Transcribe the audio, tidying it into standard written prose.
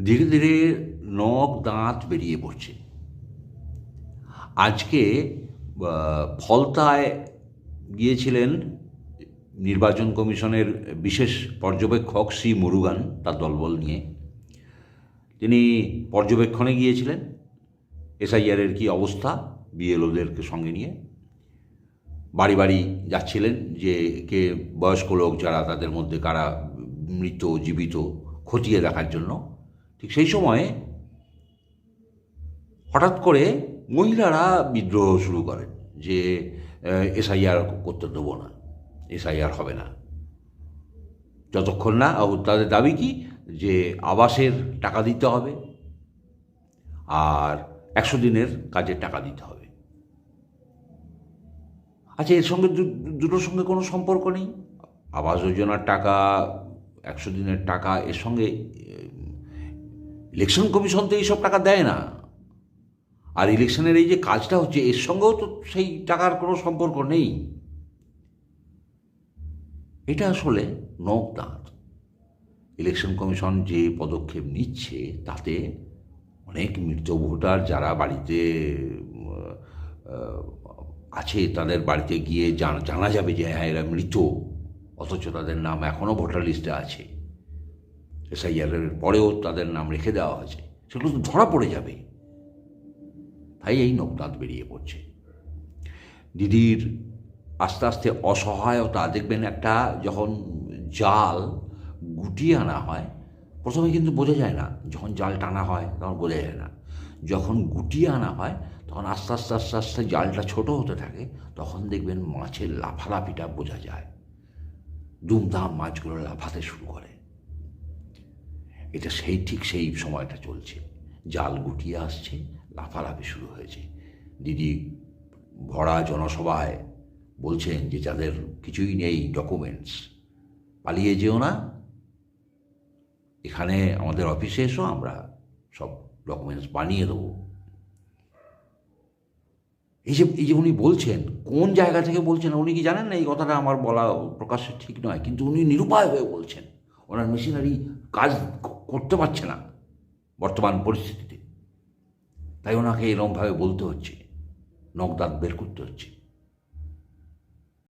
ধীরে ধীরে নখ দাঁত বেরিয়ে পড়ছে। আজকে ফলতায় গিয়েছিলেন নির্বাচন কমিশনের বিশেষ পর্যবেক্ষক শ্রী মুরুগান তার দলবল নিয়ে। তিনি পর্যবেক্ষণে গিয়েছিলেন এসআইআরের কী অবস্থা, বিএলওদেরকে সঙ্গে নিয়ে বাড়ি বাড়ি যাচ্ছিলেন, যে কে বয়স্ক লোক যারা, তাদের মধ্যে কারা মৃত জীবিত খতিয়ে দেখার জন্য। ঠিক সেই সময়ে হঠাৎ করে মহিলারা বিদ্রোহ শুরু করেন যে এসআইআর করতে দেবো না, এসআইআর হবে না যতক্ষণ না, তাদের দাবি কি যে আবাসের টাকা দিতে হবে আর 100 দিনের কাজের টাকা দিতে হবে। আচ্ছা, এর সঙ্গে দুটোর সঙ্গে কোনো সম্পর্ক নেই। আবাস যোজনার টাকা, 100 দিনের টাকা, এর সঙ্গে ইলেকশন কমিশন তো এইসব টাকা দেয় না। আর ইলেকশনের এই যে কাজটা হচ্ছে, এর সঙ্গেও তো সেই টাকার কোনো সম্পর্ক নেই। এটা আসলে নখ দাঁত। ইলেকশন কমিশন যে পদক্ষেপ নিচ্ছে তাতে অনেক মৃত ভোটার যারা বাড়িতে আছে, তাদের বাড়িতে গিয়ে জানা যাবে যে হ্যাঁ এরা মৃত, অথচ তাদের নাম এখনও ভোটার লিস্টে আছে, এসআইআরের পরেও তাদের নাম রেখে দেওয়া হয়েছে, সেগুলো তো ধরা পড়ে যাবে। তাই এই নখ দাঁত বেরিয়ে পড়ছে। দিদির আস্তে আস্তে অসহায়তা দেখবেন। একটা যখন জাল গুটিয়ে আনা হয়, প্রথমে কিন্তু বোঝা যায় না, যখন জাল টানা হয় তখন বোঝা যায় না। যখন গুটিয়ে আনা হয় তখন আস্তে আস্তে আস্তে আস্তে জালটা ছোট হতে থাকে, তখন দেখবেন মাছের লাফালাফিটা বোঝা যায়। দুমদাম মাছগুলো লাফাতে শুরু করে। এটা ঠিক সেই সময়টা চলছে, জাল গুটিয়ে আসছে, লাফালাফি শুরু হয়েছে। দিদি ভরা জনসভায় বলছেন যে যাদের কিছুই নেই ডকুমেন্টস, পালিয়ে যেও না, এখানে আমাদের অফিসে এসো, আমরা সব ডকুমেন্টস বানিয়ে দেবো। এই যে উনি বলছেন, কোন জায়গা থেকে বলছেন উনি কি জানেন না? এই কথাটা আমার বলা প্রকাশ্যে ঠিক নয়, কিন্তু উনি নিরুপায় হয়ে বলছেন। ওনার মেশিনারি কাজ করতে পারছে না বর্তমান পরিস্থিতিতে, তাই ওনাকে এরকমভাবে বলতে হচ্ছে, নখ দাঁত বের করতে হচ্ছে।